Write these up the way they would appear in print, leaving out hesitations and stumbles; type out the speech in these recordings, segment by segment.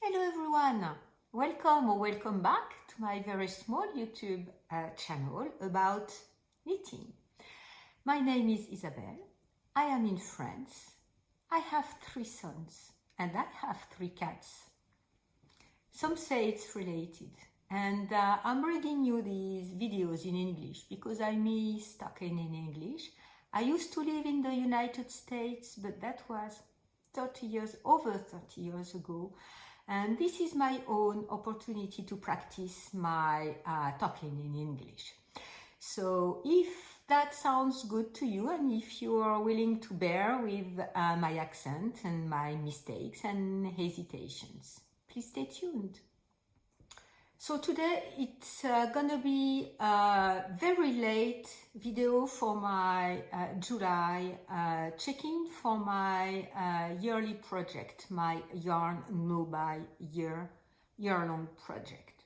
Hello everyone, welcome or welcome back to my very small YouTube channel about knitting. My name is Isabelle, I am in France, I have 3 sons and I have 3 cats. Some say it's related and I'm bringing you these videos in English because I miss talking in English. I used to live in the United States, but that was over 30 years ago. And this is my own opportunity to practice my talking in English. So if that sounds good to you and if you are willing to bear with my accent and my mistakes and hesitations, please stay tuned. So today it's gonna be a very late video for my July check-in for my yearly project, my Yarn No by year-long project.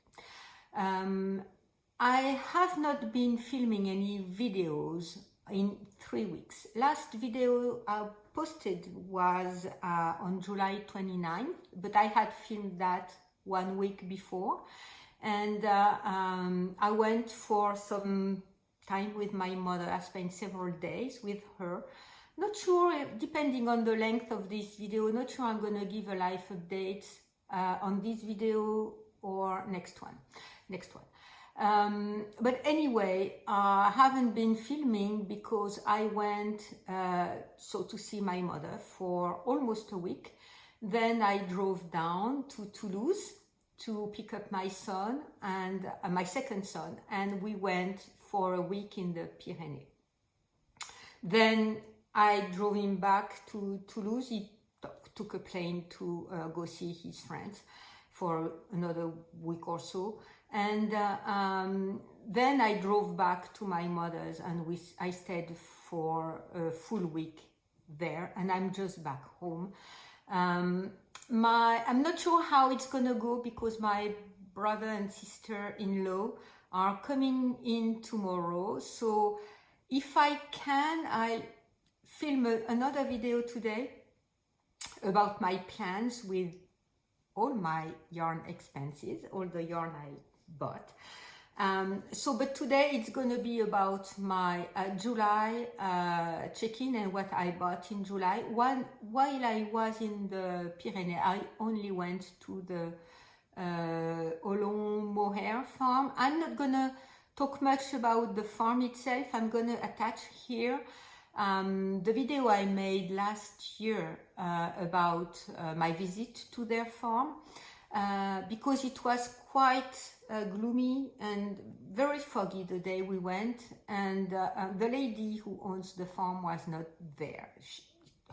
I have not been filming any videos in 3 weeks. Last video I posted was on July 29th, but I had filmed that 1 week before. And I went for some time with my mother. I spent several days with her. Not sure, depending on the length of this video, not sure I'm gonna give a live update on this video or next one. But anyway, I haven't been filming because I went to see my mother for almost a week. Then I drove down to Toulouse to pick up my son and my second son, and we went for a week in the Pyrenees. Then I drove him back to Toulouse. He took a plane to go see his friends for another week or so, and then I drove back to my mother's, and I stayed for a full week there, and I'm just back home. I'm not sure how it's gonna go because my brother and sister-in-law are coming in tomorrow. So if I can, I'll film another video today about my plans with all my yarn expenses, all the yarn I bought. But today it's gonna be about my July check-in and what I bought in July. While I was in the Pyrenees, I only went to the Paulin mohair farm. I'm not gonna talk much about the farm itself. I'm gonna attach here the video I made last year about my visit to their farm. Because it was quite gloomy and very foggy the day we went, and the lady who owns the farm was not there.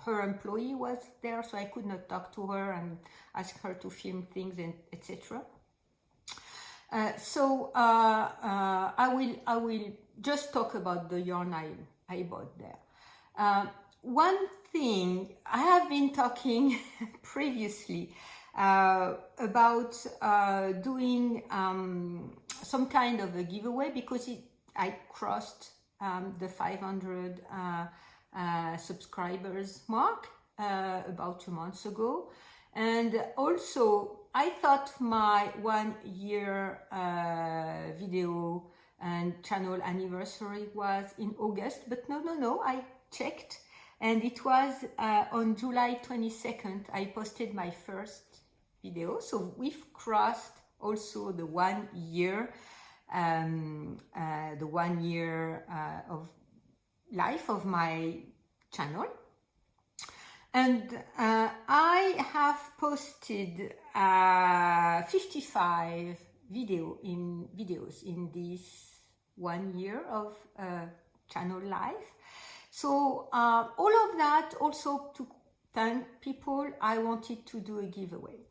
Her employee was there, so I could not talk to her and ask her to film things and etc. I will just talk about the yarn I bought there. One thing I have been talking previously about doing some kind of a giveaway because I crossed the 500 subscribers mark about 2 months ago, and also I thought my 1 year video and channel anniversary was in August, but no, I checked and it was on July 22nd I posted my first video. So we've crossed also the 1 year, of life of my channel. And I have posted 55 videos in this 1 year of channel life. So all of that also to thank people. I wanted to do a giveaway.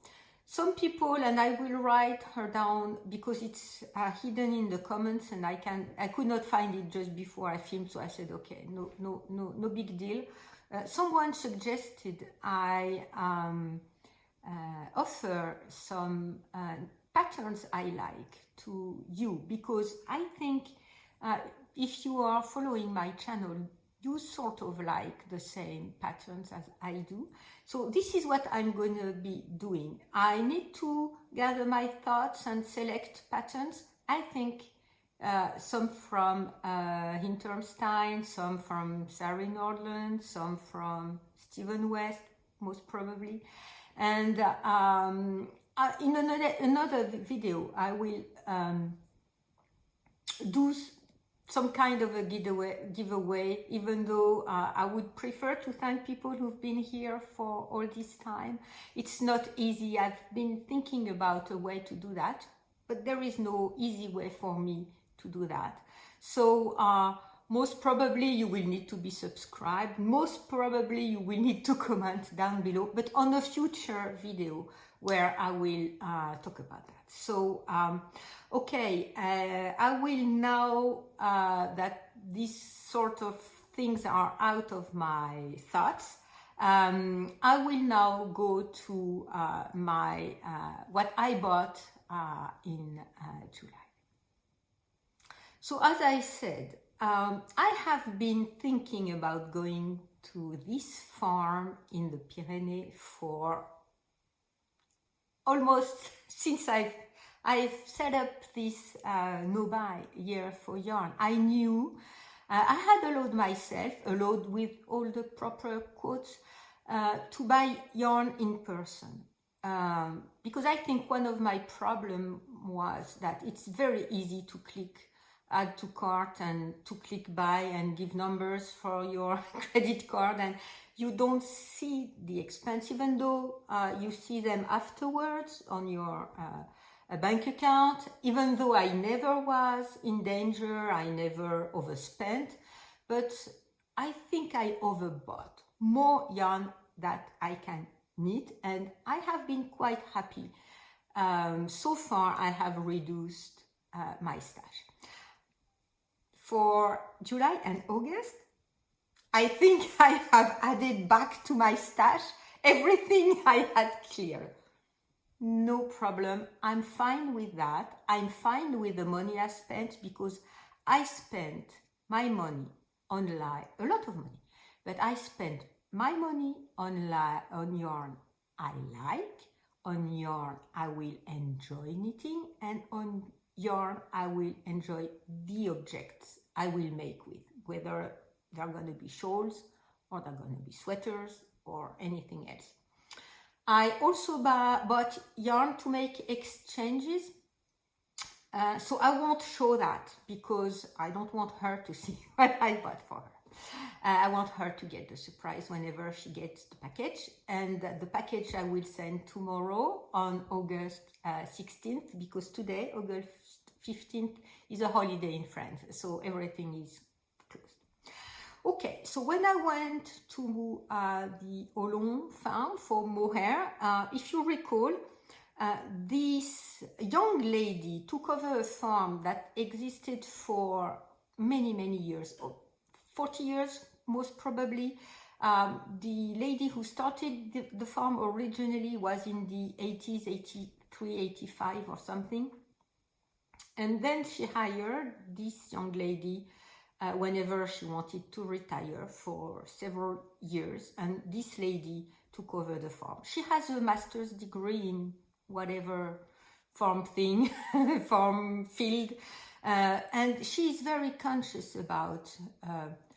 Some people, and I will write her down because it's hidden in the comments and I could not find it just before I filmed, so I said okay, no big deal. Someone suggested I offer some patterns I like to you, because I think if you are following my channel, you sort of like the same patterns as I do. So this is what I'm going to be doing. I need to gather my thoughts and select patterns. I think some from Hinterstein, some from Sari Nordland, some from Stephen West, most probably. And in another video, I will do some kind of a giveaway, even though I would prefer to thank people who've been here for all this time. It's not easy. I've been thinking about a way to do that, but there is no easy way for me to do that. So most probably you will need to be subscribed. Most probably you will need to comment down below, but on a future video where I will talk about that. So, okay, I will now that these sort of things are out of my thoughts, I will now go to my what I bought in July. So as I said, I have been thinking about going to this farm in the Pyrenees for almost since I've set up this no-buy year for yarn. I knew I had allowed myself, allowed with all the proper quotes, to buy yarn in person. Because I think one of my problems was that it's very easy to click add to cart and to click buy and give numbers for your credit card, and you don't see the expense, even though you see them afterwards on your bank account. Even though I never was in danger, I never overspent, but I think I overbought more yarn that I can knit, and I have been quite happy. So far I have reduced my stash. For July and August, I think I have added back to my stash everything I had cleared. No problem. I'm fine with that. I'm fine with the money I spent, because I spent my money on a lot of money, but I spent my money on yarn I like, on yarn I will enjoy knitting, and on yarn I will enjoy the objects I will make with, whether they're going to be shawls or they're going to be sweaters or anything else. I also bought yarn to make exchanges, so I won't show that because I don't want her to see what I bought for her. I want her to get the surprise whenever she gets the package, and the package I will send tomorrow on August 16th, because today, August 15th, is a holiday in France, so everything is closed. Okay, so when I went to the Paulin farm for mohair, if you recall, this young lady took over a farm that existed for many years, 40 years most probably. The lady who started the farm originally was in the 80s, 83, 85 or something. And then she hired this young lady whenever she wanted to retire for several years. And this lady took over the farm. She has a master's degree in whatever farm thing, farm field. And she's very conscious about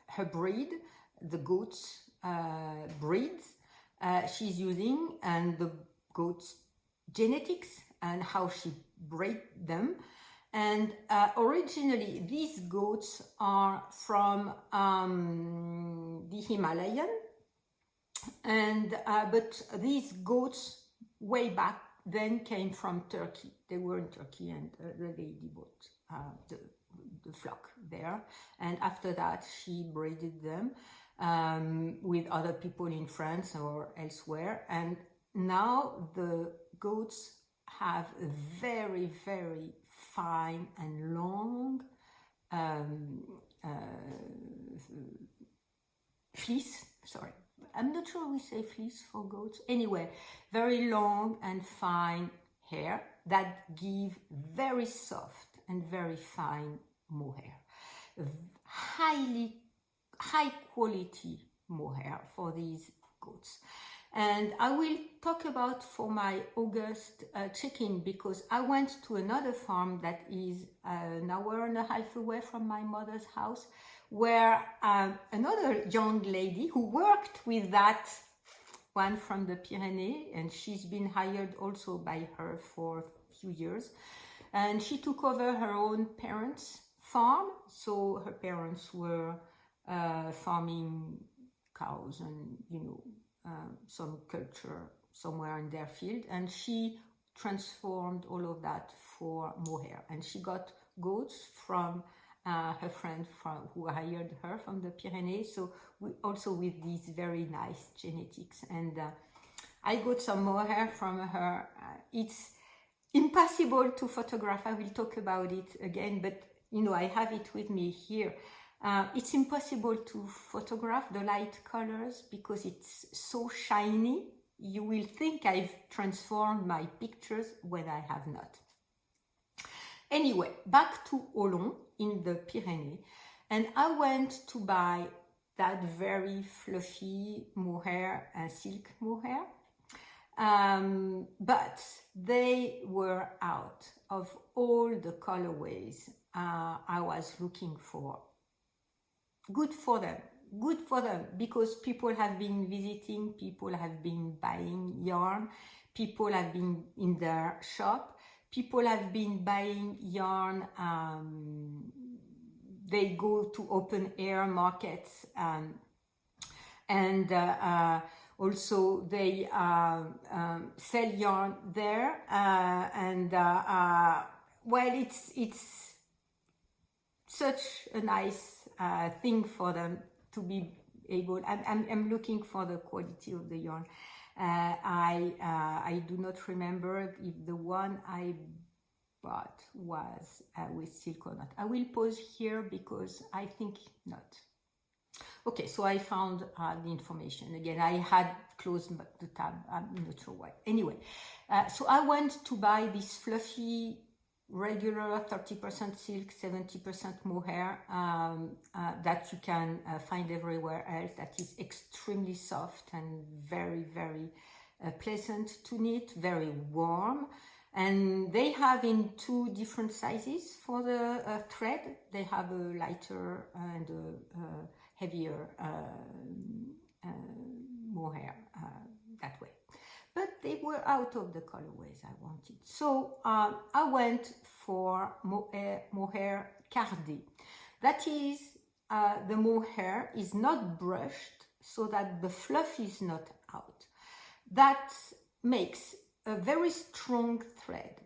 her breed, the goats breeds she's using, and the goats genetics and how she bred them. And originally these goats are from the Himalayan, and but these goats way back then came from Turkey. They were in Turkey, and the lady bought the flock there, and after that she bred them with other people in France or elsewhere, and now the goats have a very fine and long fleece. Sorry, I'm not sure we say fleece for goats. Anyway, very long and fine hair that give very soft and very fine mohair. high quality mohair for these goats. And I will talk about for my August check-in, because I went to another farm that is an hour and a half away from my mother's house, where another young lady who worked with that one from the Pyrenees, and she's been hired also by her for a few years, and she took over her own parents' farm. So her parents were farming cows and, you know, some culture somewhere in their field, and she transformed all of that for mohair, and she got goats from her friend who hired her from the Pyrenees, so we also with these very nice genetics. And I got some mohair from her. It's impossible to photograph. I will talk about it again, but you know, I have it with me here. It's impossible to photograph the light colors because it's so shiny. You will think I've transformed my pictures when I have not. Anyway, back to Paulin in the Pyrenees, and I went to buy that very fluffy mohair, silk mohair, but they were out of all the colorways I was looking for. Good for them, because people have been visiting, people have been buying yarn, people have been in their shop, people have been buying yarn, they go to open air markets, and also they sell yarn there, well, it's such a nice thing for them to be able. I'm looking for the quality of the yarn. I do not remember if the one I bought was with silk or not. I will pause here because I think not. Okay, so I found the information. Again, I had closed the tab. I'm not sure why. Anyway, so I went to buy this fluffy, regular 30% silk, 70% mohair that you can find everywhere else, that is extremely soft and very, very pleasant to knit, very warm. And they have in two different sizes for the thread. They have a lighter and a heavier mohair that way. But they were out of the colorways I wanted. So I went for mohair cardé. That is, the mohair is not brushed so that the fluff is not out. That makes a very strong thread,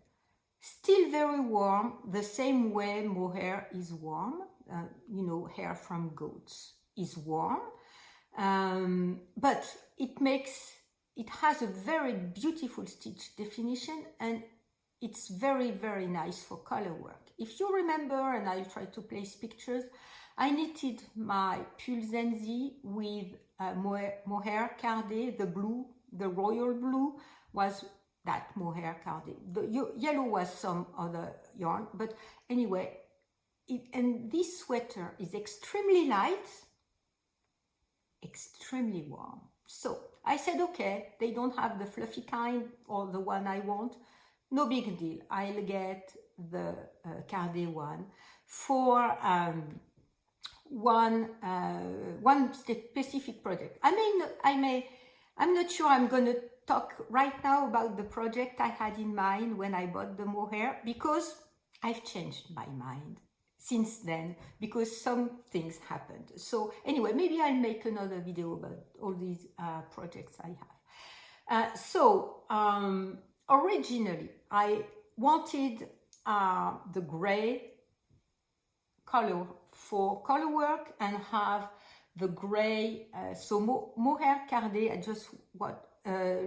still very warm, the same way mohair is warm. You know, hair from goats is warm, but it has a very beautiful stitch definition, and it's very, very nice for color work. If you remember, and I'll try to place pictures, I knitted my pull zenzi with mohair cardé. The blue, the royal blue, was that mohair cardé. The yellow was some other yarn, but anyway, and this sweater is extremely light, extremely warm. So I said, okay, they don't have the fluffy kind or the one I want. No big deal. I'll get the cardé one for one specific project. I'm not sure I'm going to talk right now about the project I had in mind when I bought the mohair, because I've changed my mind since then, because some things happened. So anyway, maybe I'll make another video about all these projects I have. Originally, I wanted the gray color for color work and have the gray, mohair cardé. I just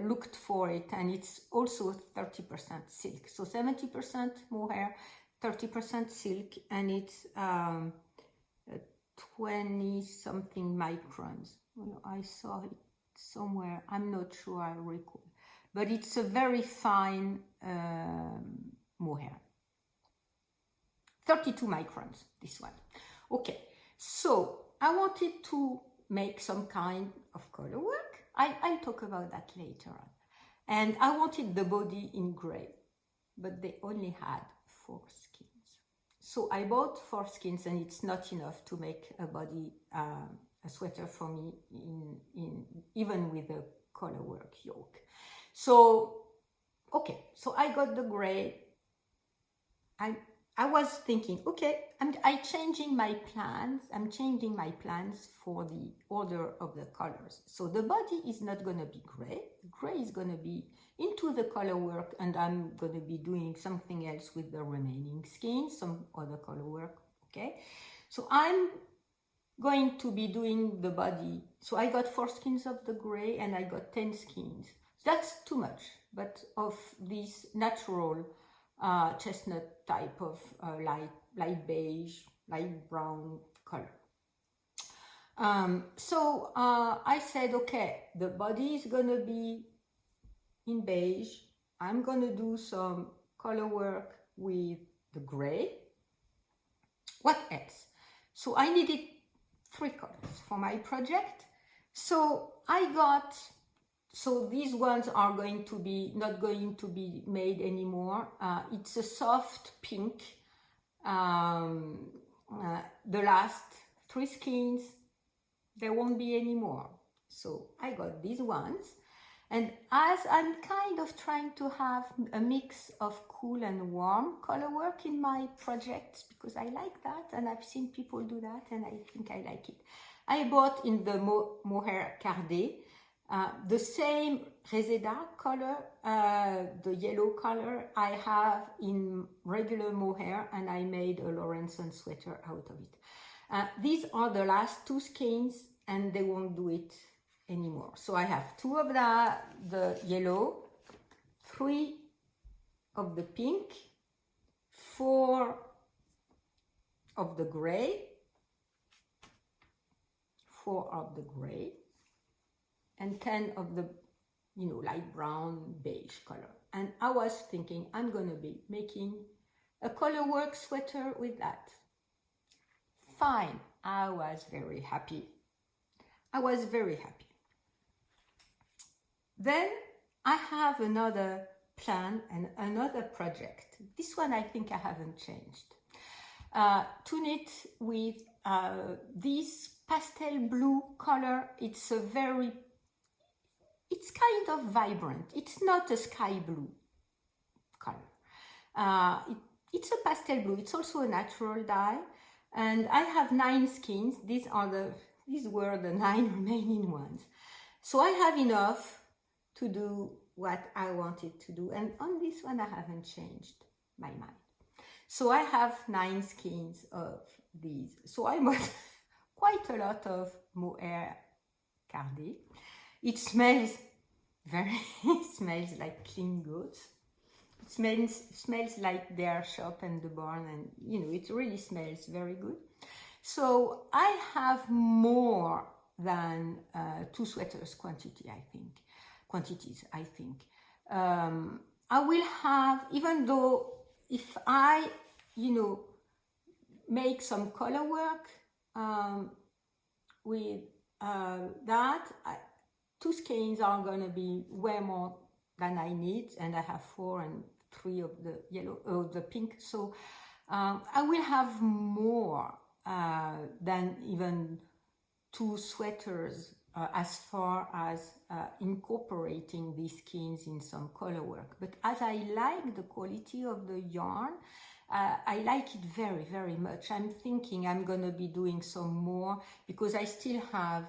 looked for it, and it's also 30% silk. So 70% mohair, 30% silk, and it's 20 something microns. Well, I saw it somewhere. I'm not sure I recall, but it's a very fine mohair. 32 microns, this one. Okay, so I wanted to make some kind of color work. I'll talk about that later on. And I wanted the body in gray, but they only had 4 skins. So I bought 4 skins, and it's not enough to make a body, a sweater for me, even with the color work yoke. So, okay, so I got the gray. I was thinking, okay, I'm changing my plans. I'm changing my plans for the order of the colors. So the body is not going to be gray. Gray is going to be into the color work, and I'm going to be doing something else with the remaining skins, some other color work, okay? So I'm going to be doing the body. So I got 4 skins of the gray, and I got 10 skins. That's too much, but of this natural chestnut type of light beige, light brown color. So I said, okay, the body is gonna be in beige. I'm gonna do some color work with the gray. What else? So I needed 3 colors for my project. So so these ones are going to be not going to be made anymore. It's a soft pink. The last 3 skins, there won't be any more. So I got these ones. And as I'm kind of trying to have a mix of cool and warm color work in my projects, because I like that, and I've seen people do that, and I think I like it. I bought in the mohair cardé the same reseda color, the yellow color I have in regular mohair, and I made a Lorenzen sweater out of it. These are the last 2 skeins, and they won't do it anymore. So I have 2 of the yellow, 3 of the pink, 4 of the gray, 4 of the gray, and 10 of the, light brown beige color. And I was thinking I'm gonna be making a color work sweater with that. Fine, I was very happy. Then I have another plan and another project. This one I think I haven't changed. To knit with this pastel blue color. It's kind of vibrant. It's not a sky blue color. It's a pastel blue. It's also a natural dye. And I have 9 skeins. These were the 9 remaining ones. So I have enough to do what I wanted to do. And on this one, I haven't changed my mind. So I have 9 skeins of these. So I bought quite a lot of mohair cardé. It smells like clean goods. It smells like their shop and the barn, and it really smells very good. So I have more than 2 sweaters quantities, I think. I will have, even though if I, make some color work with that, 2 skeins are going to be way more than I need, and I have 4 and 3 of the yellow, the pink. So I will have more than even 2 sweaters as far as incorporating these skeins in some color work. But as I like the quality of the yarn, I like it very, very much. I'm thinking I'm going to be doing some more, because I still have,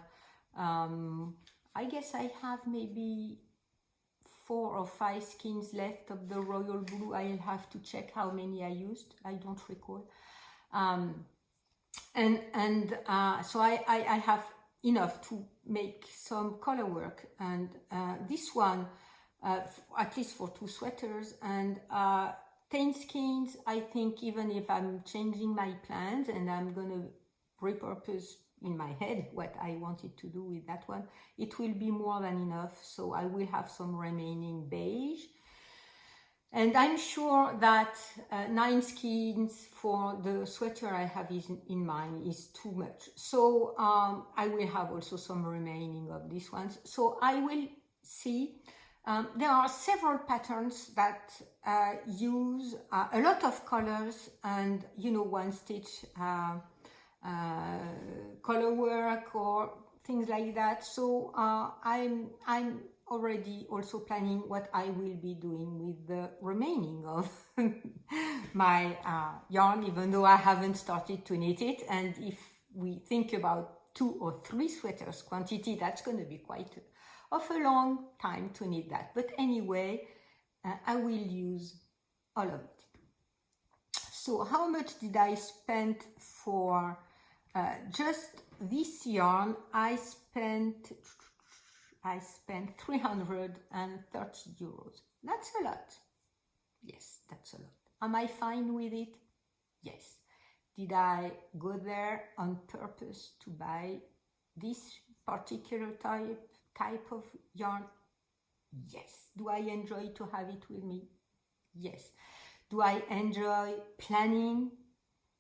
I guess I have maybe 4 or 5 skeins left of the royal blue. I'll have to check how many I used. I don't recall. So I have enough to make some color work, and this one, at least for 2 sweaters, and 10 skeins. I think even if I'm changing my plans and I'm gonna repurpose in my head what I wanted to do with that one, it will be more than enough. So I will have some remaining beige. And I'm sure that 9 skeins for the sweater I have in mind is too much. So I will have also some remaining of these ones. So I will see. There are several patterns that use a lot of colors and, you know, one stitch color work or things like that. So I'm already also planning what I will be doing with the remaining of my yarn, even though I haven't started to knit it. And if we think about 2 or 3 sweaters quantity, that's going to be quite of a long time to knit that. But anyway, I will use all of it. So how much did I spend for just this yarn? I spent 330 euros. That's a lot. Yes, that's a lot. Am I fine with it? Yes. Did I go there on purpose to buy this particular type of yarn? Yes. Do I enjoy to have it with me? Yes. Do I enjoy planning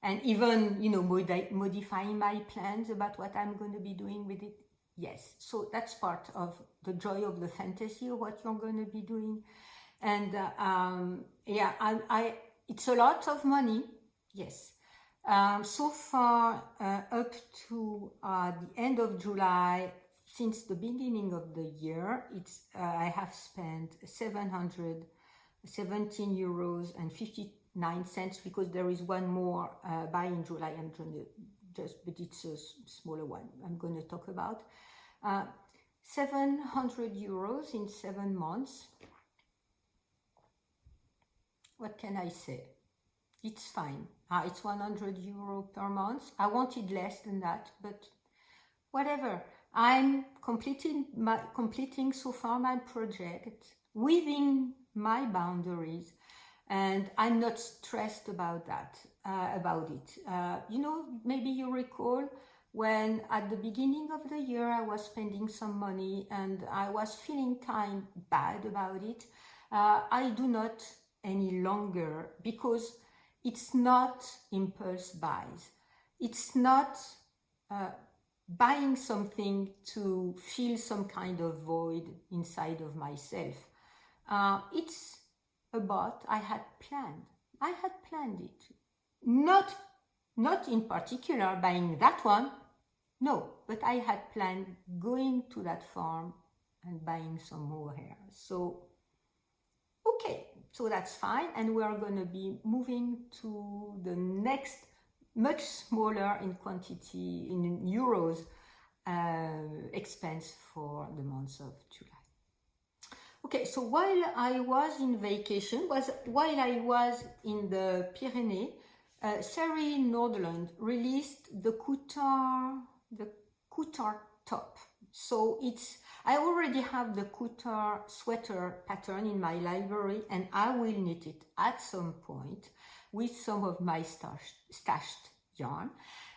and even, you know, modifying my plans about what I'm going to be doing with it? Yes. So that's part of the joy of the fantasy of what you're going to be doing. And yeah, it's a lot of money. Yes. So far, up to the end of July, since the beginning of the year, I have spent 717 euros and 59 cents, because there is one more buy in July. I'm going to but it's a smaller one I'm going to talk about. 700 euros in 7 months. What can I say? It's fine. It's 100 euro per month. I wanted less than that, but whatever. I'm completing so far my project within my boundaries, and I'm not stressed about that, about it. You know, maybe you recall when at the beginning of the year I was spending some money and I was feeling kind bad about it. I do not any longer, because it's not impulse buys. It's not buying something to fill some kind of void inside of myself. It's about I had planned it. Not in particular buying that one, no, but I had planned going to that farm and buying some more hair. So, okay, so that's fine. And we are going to be moving to the next, much smaller in quantity, in euros, expense for the month of July. Okay, so while I was in vacation, while I was in the Pyrenees, Sari Nordland released the Couture top. So I already have the Couture sweater pattern in my library, and I will knit it at some point with some of my stashed yarn.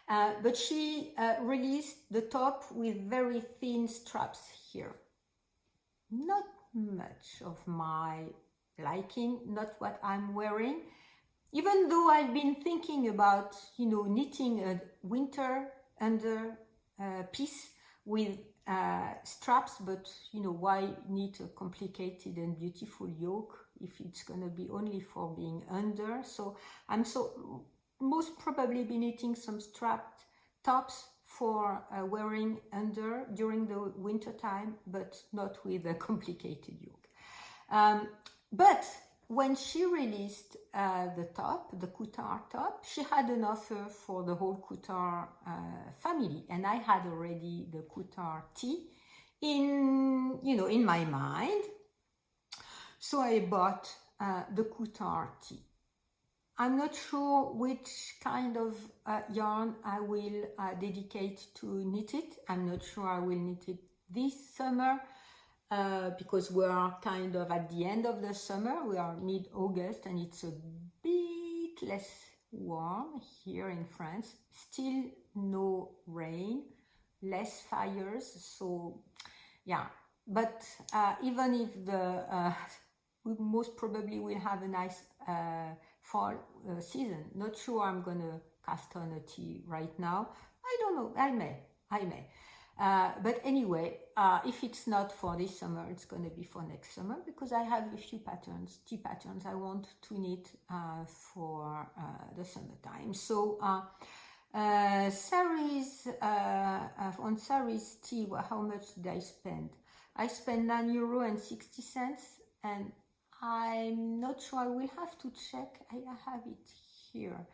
But she released the top with very thin straps here. Not much of my liking, not what I'm wearing. Even though I've been thinking about, you know, knitting a winter under piece with straps, but, you know, why knit a complicated and beautiful yoke if it's going to be only for being under? So I'm most probably be knitting some strapped tops for wearing under during the winter time, but not with a complicated yoke. But when she released the top, the Couture top, she had an offer for the whole Couture family, and I had already the Couture tee in my mind. So I bought the Couture tee. I'm not sure which kind of yarn I will dedicate to knit it. I'm not sure I will knit it this summer because we are kind of at the end of the summer. We are mid-August and it's a bit less warm here in France. Still no rain, less fires. So yeah, but even if the we most probably will have a nice fall season. Not sure I'm gonna cast on a tea right now. I don't know, I may. But anyway, if it's not for this summer, it's gonna be for next summer, because I have a few patterns, tea patterns I want to knit for the summertime. So saris, on saris tea, how much did I spend? I spent €9.60, and I'm not sure, I will have to check. I have it here.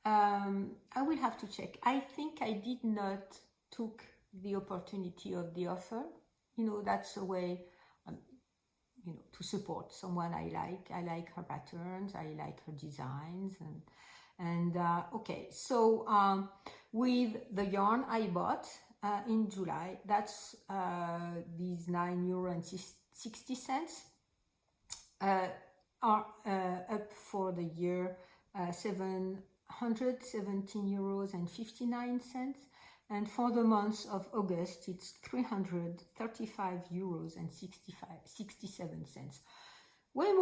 I will have to check. I think I did not took the opportunity of the offer. You know, that's a way, you know, to support someone I like. I like her patterns, I like her designs, and okay. So with the yarn I bought in July, that's these €9.60 are up for the year €717.59, and for the month of August it's €335.67. Way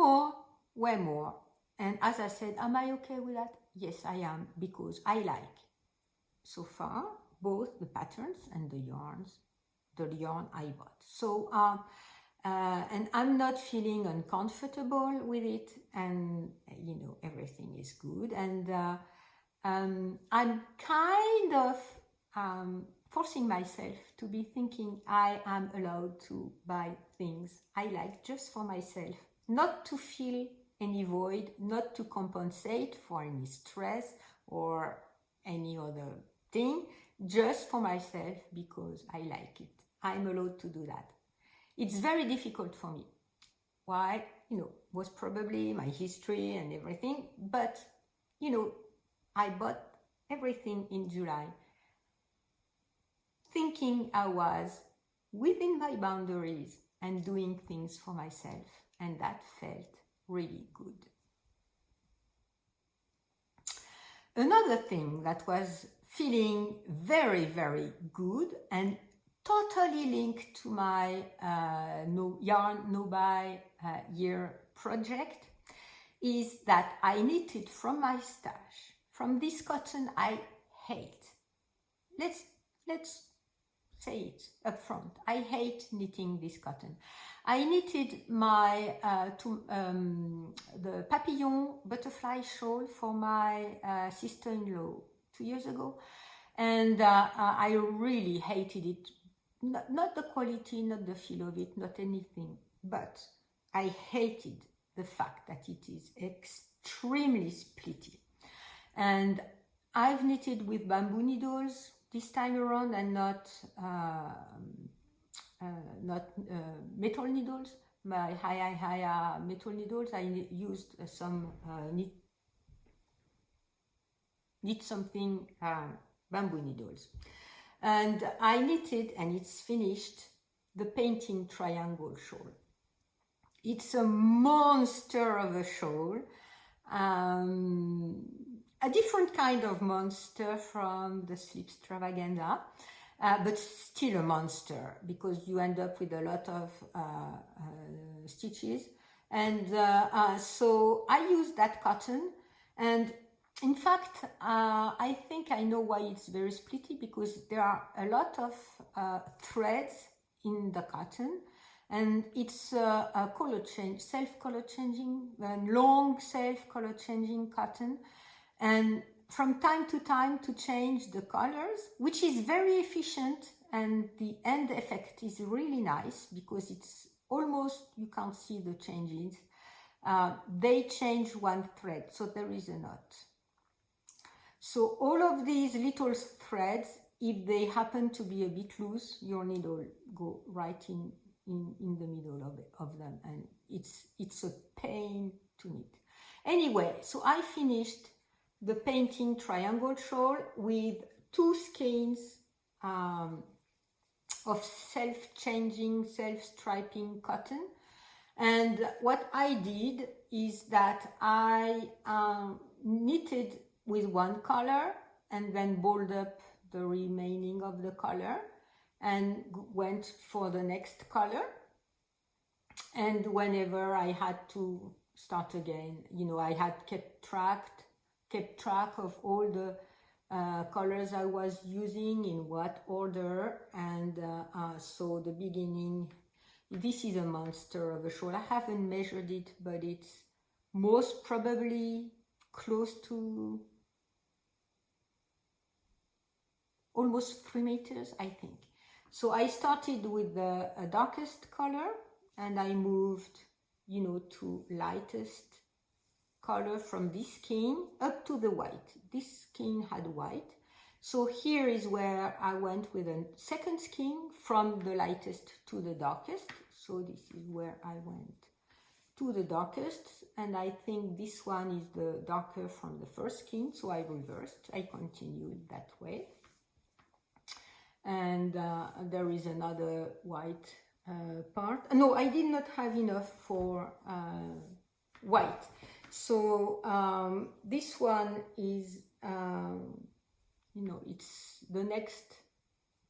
more. And as I said, am I okay with that? Yes, I am, because I like so far both the patterns and the yarn I bought. So and I'm not feeling uncomfortable with it, and you know, everything is good, and I'm kind of forcing myself to be thinking I am allowed to buy things I like just for myself, not to fill any void, not to compensate for any stress or any other thing, just for myself because I like it. I'm allowed to do that. It's very difficult for me. Why? You know, was probably my history and everything, but you know, I bought everything in July thinking I was within my boundaries and doing things for myself, and that felt really good. Another thing that was feeling very, very good and totally linked to my yarn no buy year project is that I knitted from my stash, from this cotton I hate. Let's say it up front. I hate knitting this cotton. I knitted my the papillon butterfly shawl for my sister-in-law 2 years ago, and I really hated it. Not the quality, not the feel of it, not anything, but I hated the fact that it is extremely splitty. And I've knitted with bamboo needles this time around, and not metal needles. My high metal needles, I used some knit something bamboo needles. And I knitted, and it's finished, the painting triangle shawl. It's a monster of a shawl, a different kind of monster from the Sleep Extravaganza, but still a monster, because you end up with a lot of stitches. And so I used that cotton, and in fact, I think I know why it's very splitty, because there are a lot of threads in the cotton, and it's a color change, self-color changing, long self-color changing cotton, and from time to time to change the colors, which is very efficient, and the end effect is really nice because it's almost, you can't see the changes. They change one thread, so there is a knot. So all of these little threads, if they happen to be a bit loose, your needle go right in the middle of them, and it's a pain to knit. Anyway, so I finished the painting triangle shawl with 2 skeins of self-changing, self-striping cotton. And what I did is that I knitted with one color and then balled up the remaining of the color and went for the next color. And whenever I had to start again, you know, I had kept track of all the colors I was using, in what order, and so the beginning, this is a monster of a shawl. I haven't measured it, but it's most probably close to almost 3 meters, I think. So I started with the darkest color, and I moved, you know, to lightest color from this skein up to the white. This skein had white. So here is where I went with a second skein from the lightest to the darkest. So this is where I went to the darkest, and I think this one is the darker from the first skein, so I reversed. I continued that way. And there is another white part. No, I did not have enough for white. So this one is, you know, it's the next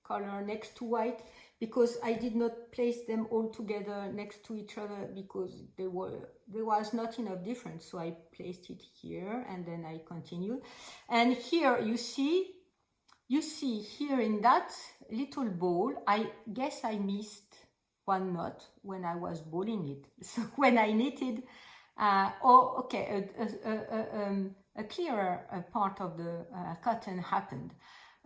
color next to white, because I did not place them all together next to each other because there was not enough difference. So I placed it here, and then I continued. And here you see here in that little ball, I guess I missed one knot when I was balling it. So when I knitted, a clearer part of the cotton happened.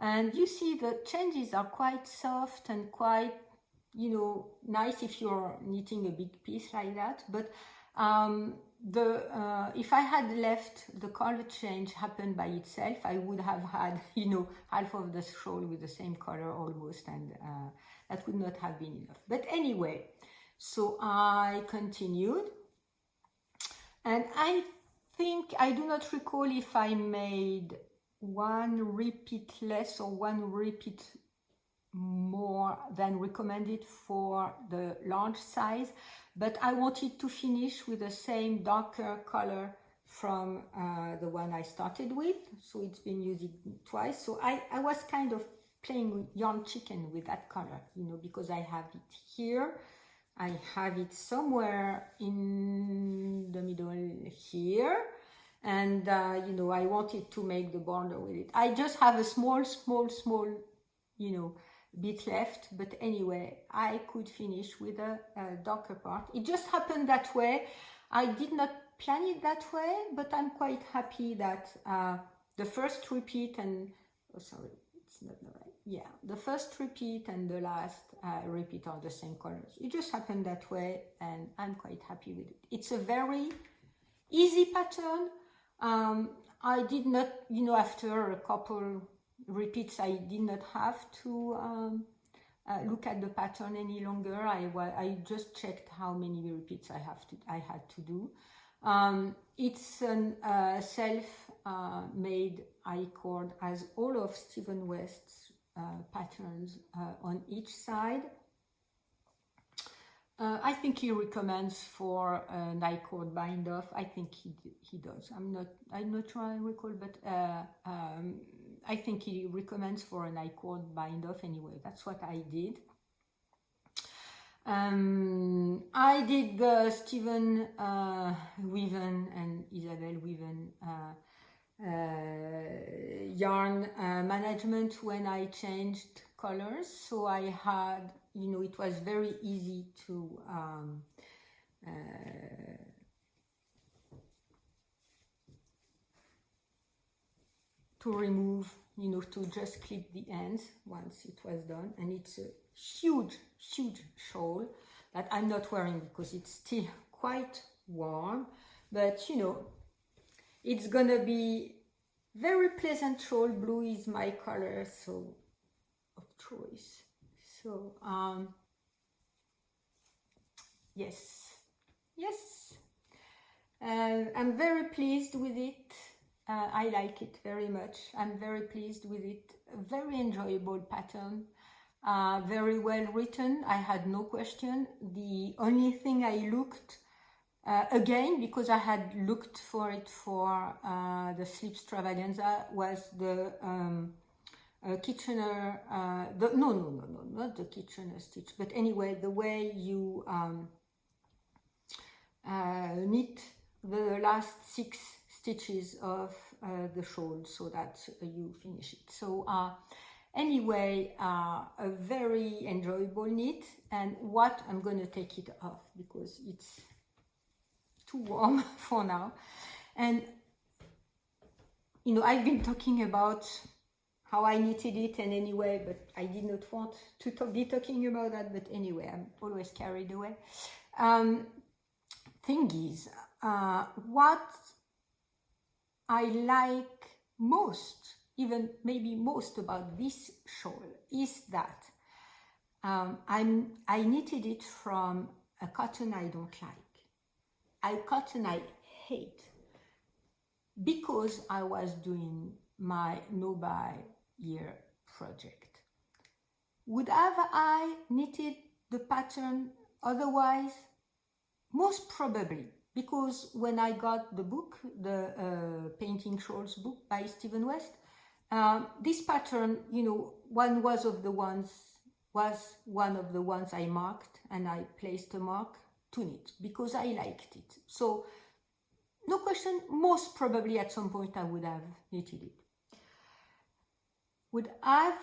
And you see the changes are quite soft and quite, you know, nice if you're knitting a big piece like that. But if I had left the color change happen by itself, I would have had, you know, half of the shawl with the same color almost, and that would not have been enough. But anyway, so I continued, and I think, I do not recall if I made one repeat less or one repeat more than recommended for the large size, but I wanted to finish with the same darker color from the one I started with, so it's been used twice. So I was kind of playing with yarn chicken with that color, you know, because I have it here, I have it somewhere in the middle here, and you know, I wanted to make the border with it. I just have a small, you know, bit left, but anyway, I could finish with a darker part. It just happened that way. I did not plan it that way, but I'm quite happy that the first repeat and, oh sorry, it's not the right, yeah, the first repeat and the last repeat are the same colors. It just happened that way, and I'm quite happy with it. It's a very easy pattern. I did not, you know, after a couple repeats, I did not have to look at the pattern any longer. I just checked how many repeats I had to do. It's a self-made I-cord, as all of Stephen West's patterns on each side. I think he recommends for an I-cord bind off. I think he does. I'm not sure I recall, but I think he recommends for an I-cord bind off anyway. That's what I did. I did the Stephen Weaven and Isabel Weaven yarn management when I changed colors. So I had, you know, it was very easy to remove, you know, to just clip the ends once it was done. And it's a huge shawl that I'm not wearing because it's still quite warm, but you know, it's gonna be very pleasant shawl. Blue is my color so of choice. So yes, I'm very pleased with it. I like it very much. I'm very pleased with it. A very enjoyable pattern, very well written. I had no question. The only thing I looked again, because I had looked for it for the Sleep Stravaganza, was the Kitchener, no, not the Kitchener stitch, but anyway, the way you knit the last 6 stitches of the shawl so that you finish it. So anyway, a very enjoyable knit. And what I'm going to take it off because it's too warm for now. And you know, I've been talking about how I knitted it, and anyway, but I did not want to be talking about that, but anyway, I'm always carried away. Thing is, what I like most, even maybe most about this shawl, is that I knitted it from a cotton I don't like. Cotton I hate, because I was doing my no-buy year project. Would have I knitted the pattern otherwise? Most probably, because when I got the book, the Painting Shawls book by Stephen West, this pattern, you know, one of the ones I marked, and I placed a mark to knit because I liked it. So no question, most probably at some point I would have knitted it. Would I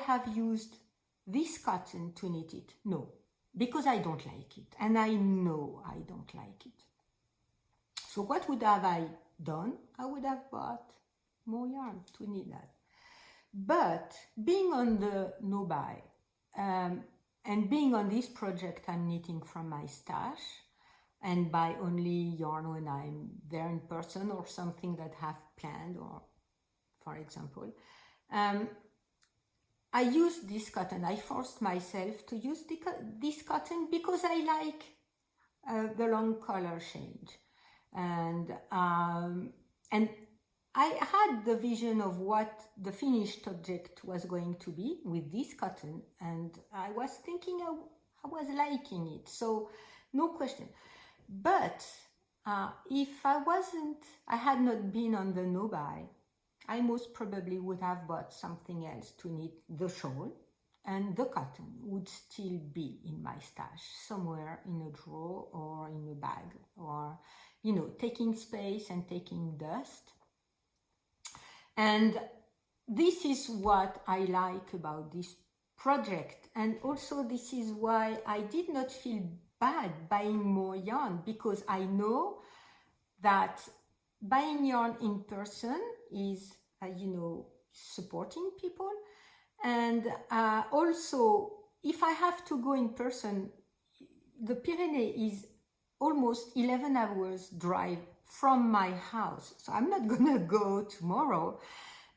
have used this cotton to knit it? No, because I don't like it, and I know I don't like it. So what would have I done? I would have bought more yarn to knit that. But being on the no-buy and being on this project I'm knitting from my stash, and buy only yarn when I'm there in person or something that I have planned, or for example, I used this cotton. I forced myself to use this cotton because I like the long color change, and I had the vision of what the finished object was going to be with this cotton, and I was thinking I was liking it, so no question. But if I had not been on the no-buy, I most probably would have bought something else to knit the shawl, and the cotton would still be in my stash somewhere in a drawer or in a bag, or, you know, taking space and taking dust. And this is what I like about this project, and also this is why I did not feel bad buying more yarn, because I know that buying yarn in person is, you know, supporting people. And also, if I have to go in person, the Pyrenees is almost 11 hours drive from my house. So I'm not gonna go tomorrow.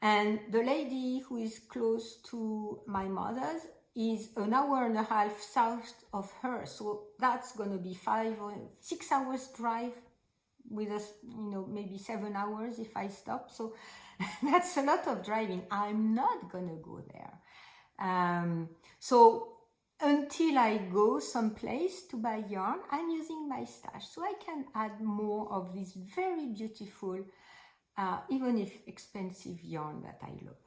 And the lady who is close to my mother's is an hour and a half south of her. So that's gonna be 5 or 6 hours drive with us, you know, maybe 7 hours if I stop. So that's a lot of driving. I'm not gonna go there. So until I go someplace to buy yarn, I'm using my stash, so I can add more of this very beautiful, even if expensive yarn that I love.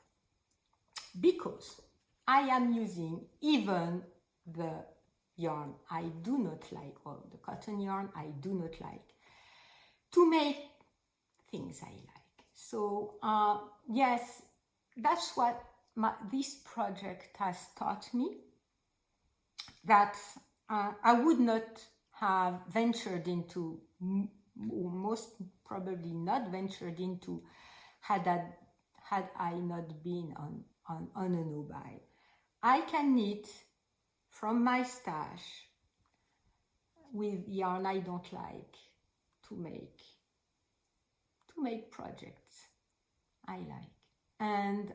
Because I am using even the yarn I do not like, or the cotton yarn I do not like, to make things I like. So yes, that's what this project has taught me, that I would not have ventured into, most probably not ventured into, had I not been on a no-buy. I can knit from my stash with yarn I don't like to make projects I like. And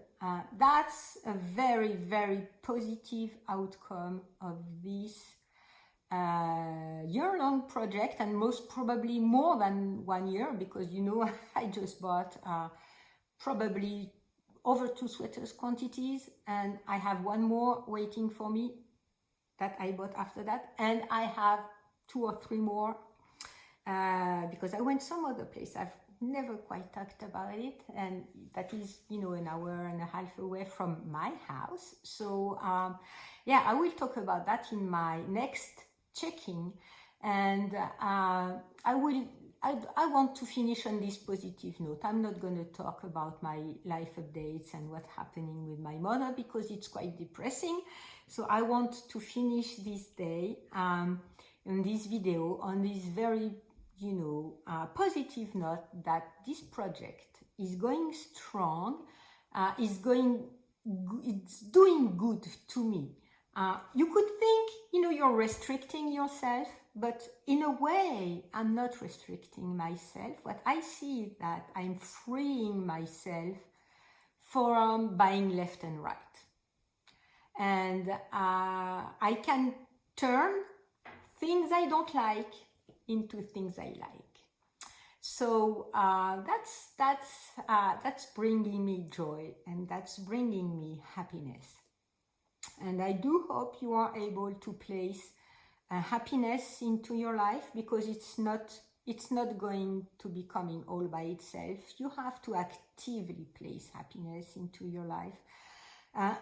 that's a very, very positive outcome of this year-long project, and most probably more than 1 year, because, you know, I just bought probably over 2 sweaters quantities, and I have 1 more waiting for me that I bought after that, and I have 2 or 3 more because I went some other place. I've never quite talked about it, and that is, you know, an hour and a half away from my house. So yeah, I will talk about that in my next checking. And I want to finish on this positive note. I'm not going to talk about my life updates and what's happening with my mother because it's quite depressing. So I want to finish this day in this video on this very, positive note that this project is going strong, it's doing good to me. You could think, you're restricting yourself, but in a way, I'm not restricting myself. What I see is that I'm freeing myself from buying left and right. And I can turn things I don't like into things I like. So that's bringing me joy, and that's bringing me happiness. And I do hope you are able to place happiness into your life, because it's not going to be coming all by itself. You have to actively place happiness into your life.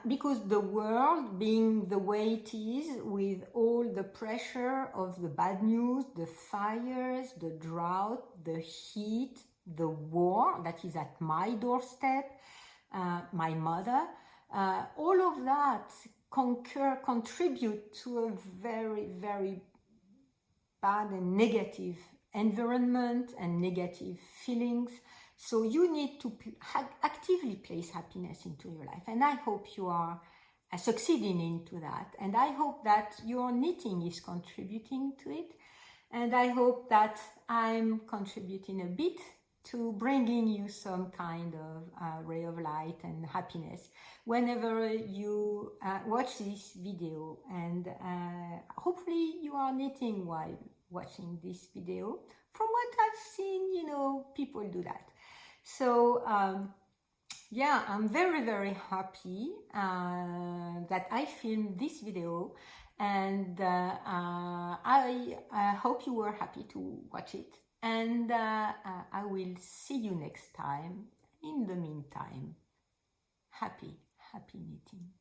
Because the world being the way it is, with all the pressure of the bad news, the fires, the drought, the heat, the war that is at my doorstep, my mother, all of that contribute to a very, very bad and negative environment and negative feelings. So you need to actively place happiness into your life. And I hope you are succeeding into that. And I hope that your knitting is contributing to it. And I hope that I'm contributing a bit to bringing you some kind of ray of light and happiness whenever you watch this video. And hopefully you are knitting while watching this video. From what I've seen, people do that. So yeah, I'm very, very happy that I filmed this video, and I hope you were happy to watch it. And I will see you next time. In the meantime, happy knitting.